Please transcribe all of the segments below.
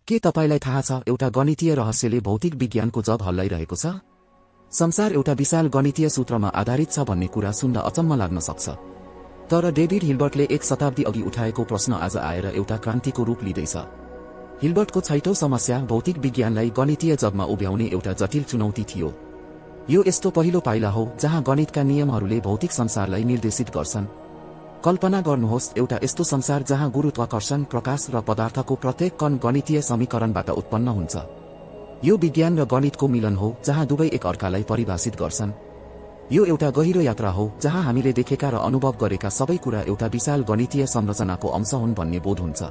के तपाईलाई थाहा छ एउटा गणितीय रहस्यले भौतिक विज्ञानको जग हल्लाइरहेको छ? संसार एउटा विशाल गणितीय सूत्रमा आधारित छ भन्ने कुरा सुन्न अचम्म लाग्न सक्छ। तर डेभिड हिल्बर्टले एक शताब्दी अघि उठाएको प्रश्न आज आएर एउटा क्रान्तिको रूप लिँदैछ। हिल्बर्टको 6औं समस्या भौतिक विज्ञानलाई गणितीय जगमा उभ्याउने एउटा जटिल चुनौती थियो। यो यस्तो पहिलो पाइला हो जहाँ गणितका नियमहरूले भौतिक संसारलाई निर्देशित गर्छन्। कल्पना गर्नुहोस् एउटा यस्तो संसार जहाँ गुरुत्वाकर्षण, प्रकाश र पदार्थको प्रत्येक कण गणितीय समीकरणबाट उत्पन्न हुन्छ। यो विज्ञान र गणितको मिलन हो जहाँ दुवै एक अर्कालाई परिभाषित गर्छन्। यो एउटा गहिरो यात्रा हो जहाँ हामीले देखेका र अनुभव गरेका सबै कुरा एउटा विशाल गणितीय संरचनाको अंश हुन् भन्ने बोध हुन्छ।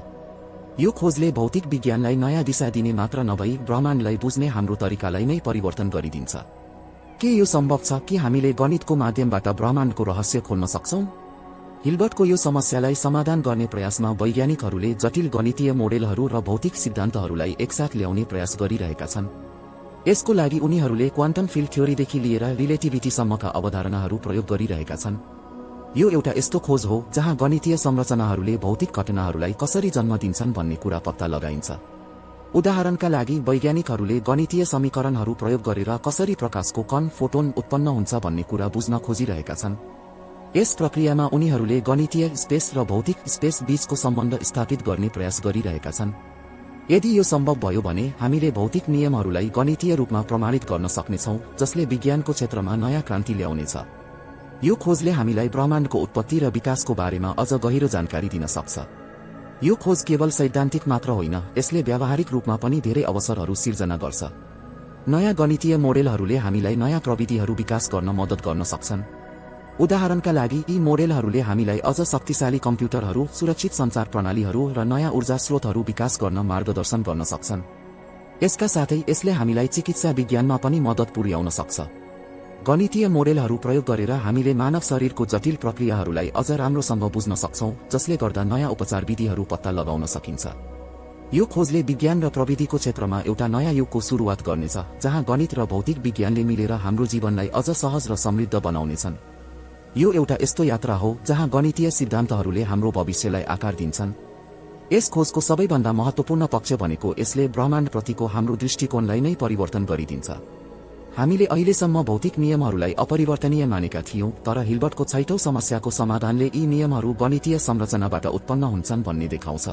यो खोजले भौतिक विज्ञानलाई नयाँ दिशा दिने मात्र नभई ब्रह्माण्डलाई बुझ्ने हाम्रो तरिकालाई नै परिवर्तन गरिदिन्छ। के यो सम्भव छ कि हामीले गणितको माध्यमबाट ब्रह्माण्डको रहस्य खोल्न सक्छौं? हिल्बर्टको यो समस्यालाई समाधान गर्ने प्रयासमा वैज्ञानिकहरूले जटिल गणितीय मोडेलहरू र भौतिक सिद्धान्तहरूलाई एकसाथ ल्याउने प्रयास गरिरहेका छन्। यसको लागि उनीहरूले क्वान्टम फिल्ड थ्योरीदेखि लिएर रिलेटिभिटीसम्मका अवधारणाहरू प्रयोग गरिरहेका छन्। यो एउटा यस्तो खोज हो जहाँ गणितीय संरचनाहरूले भौतिक घटनाहरूलाई कसरी जन्म दिन्छन् भन्ने कुरा पत्ता लगाइन्छ। उदाहरणका लागि वैज्ञानिकहरूले गणितीय समीकरणहरू प्रयोग गरेर कसरी प्रकाशको कण फोटोन उत्पन्न हुन्छ भन्ने कुरा बुझ्न खोजिरहेका छन्। यस प्रक्रियामा उनीहरूले गणितीय स्पेस र भौतिक स्पेस बीचको सम्बन्ध स्थापित गर्ने प्रयास गरिरहेका छन्। यदि यो सम्भव भयो भने हामीले भौतिक नियमहरूलाई गणितीय रूपमा प्रमाणित गर्न सक्नेछौँ, जसले विज्ञानको क्षेत्रमा नयाँ क्रान्ति ल्याउनेछ। यो खोजले हामीलाई ब्रह्माण्डको उत्पत्ति र विकासको बारेमा अझ गहिरो जानकारी दिन सक्छ। यो खोज केवल सैद्धान्तिक मात्र होइन, यसले व्यावहारिक रूपमा पनि धेरै अवसरहरू सिर्जना गर्छ। नयाँ गणितीय मोडेलहरूले हामीलाई नयाँ प्रविधिहरू विकास गर्न मद्दत गर्न सक्छन्। उदाहरणका लागि यी मोडेलहरूले हामीलाई अझ शक्तिशाली कम्प्युटरहरू, सुरक्षित सञ्चार प्रणालीहरू र नयाँ ऊर्जा स्रोतहरू विकास गर्न मार्गदर्शन गर्न सक्छन्। यसका साथै यसले हामीलाई चिकित्सा विज्ञानमा पनि मद्दत पुर्याउन सक्छ। गणितीय मोडेलहरू प्रयोग गरेर हामीले मानव शरीरको जटिल प्रक्रियाहरूलाई अझ राम्रोसँग बुझ्न सक्छौं, जसले गर्दा नयाँ उपचार विधिहरू पत्ता लगाउन सकिन्छ। यो खोजले विज्ञान र प्रविधिको क्षेत्रमा एउटा नयाँ युगको सुरुवात गर्नेछ, जहाँ गणित र भौतिक विज्ञानले मिलेर हाम्रो जीवनलाई अझ सहज र समृद्ध बनाउनेछन्। यो एउटा यस्तो यात्रा हो जहाँ गणितीय सिद्धान्तहरूले हाम्रो भविष्यलाई आकार दिन्छन्। यस खोजको सबैभन्दा महत्त्वपूर्ण पक्ष भनेको यसले ब्रह्माण्डप्रतिको हाम्रो दृष्टिकोणलाई नै परिवर्तन गरिदिन्छ। हामीले अहिलेसम्म भौतिक नियमहरूलाई अपरिवर्तनीय मानेका थियौं, तर हिल्बर्टको 6औं समस्याको समाधानले यी नियमहरू गणितीय संरचनाबाट उत्पन्न हुन्छन् भन्ने देखाउँछ।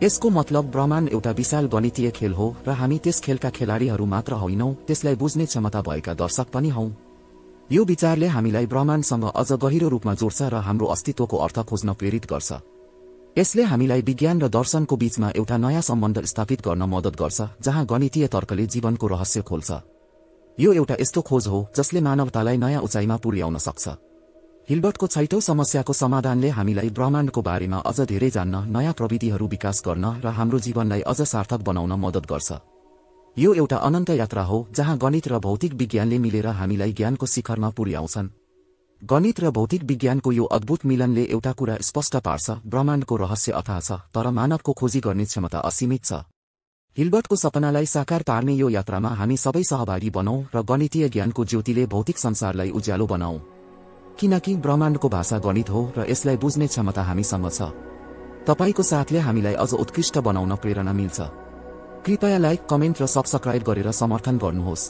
यसको मतलब ब्रह्माण्ड एउटा विशाल गणितीय खेल हो र हामी त्यस खेलका खेलाडीहरू मात्र होइनौं, त्यसलाई बुझ्ने क्षमता भएका दर्शक पनि हौं। यो विचारले हामीलाई ब्रह्माण्डसँग अझ गहिरो रूपमा जोड्छ र हाम्रो अस्तित्वको अर्थ खोज्न प्रेरित गर्छ। यसले हामीलाई विज्ञान र दर्शनको बीचमा एउटा नयाँ सम्बन्ध स्थापित गर्न मद्दत गर्छ, जहाँ गणितीय तर्कले जीवनको रहस्य खोल्छ। यो एउटा यस्तो खोज हो जसले मानवतालाई नयाँ उचाइमा पुर्याउन सक्छ। हिल्बर्टको 6औं समस्याको समाधानले हामीलाई ब्रह्माण्डको बारेमा अझ धेरै जान्न, नयाँ प्रविधिहरू विकास गर्न र हाम्रो जीवनलाई अझ सार्थक बनाउन मद्दत गर्छ। यो एउटा अनन्त यात्रा हो जहाँ गणित र भौतिक विज्ञानले मिलेर हामीलाई ज्ञानको शिखरमा पुर्याउँछन्। गणित र भौतिक विज्ञानको यो अद्भुत मिलनले एउटा कुरा स्पष्ट पार्छ, ब्रह्माण्डको रहस्य अथाह छ, तर मानवको खोजी गर्ने क्षमता असीमित छ। हिल्बर्टको सपनालाई साकार पार्ने यो यात्रामा हामी सबै सहभागी बनौं र गणितीय ज्ञानको ज्योतिले भौतिक संसारलाई उज्यालो बनाऊ। किनकि ब्रह्माण्डको भाषा गणित हो र यसलाई बुझ्ने क्षमता हामीसँग छ। तपाईको साथले हामीलाई अझ उत्कृष्ट बनाउन प्रेरणा मिल्छ। कृपया लाइक, कमेन्ट र सब्स्क्राइब गरेर समर्थन गर्नुहोस्।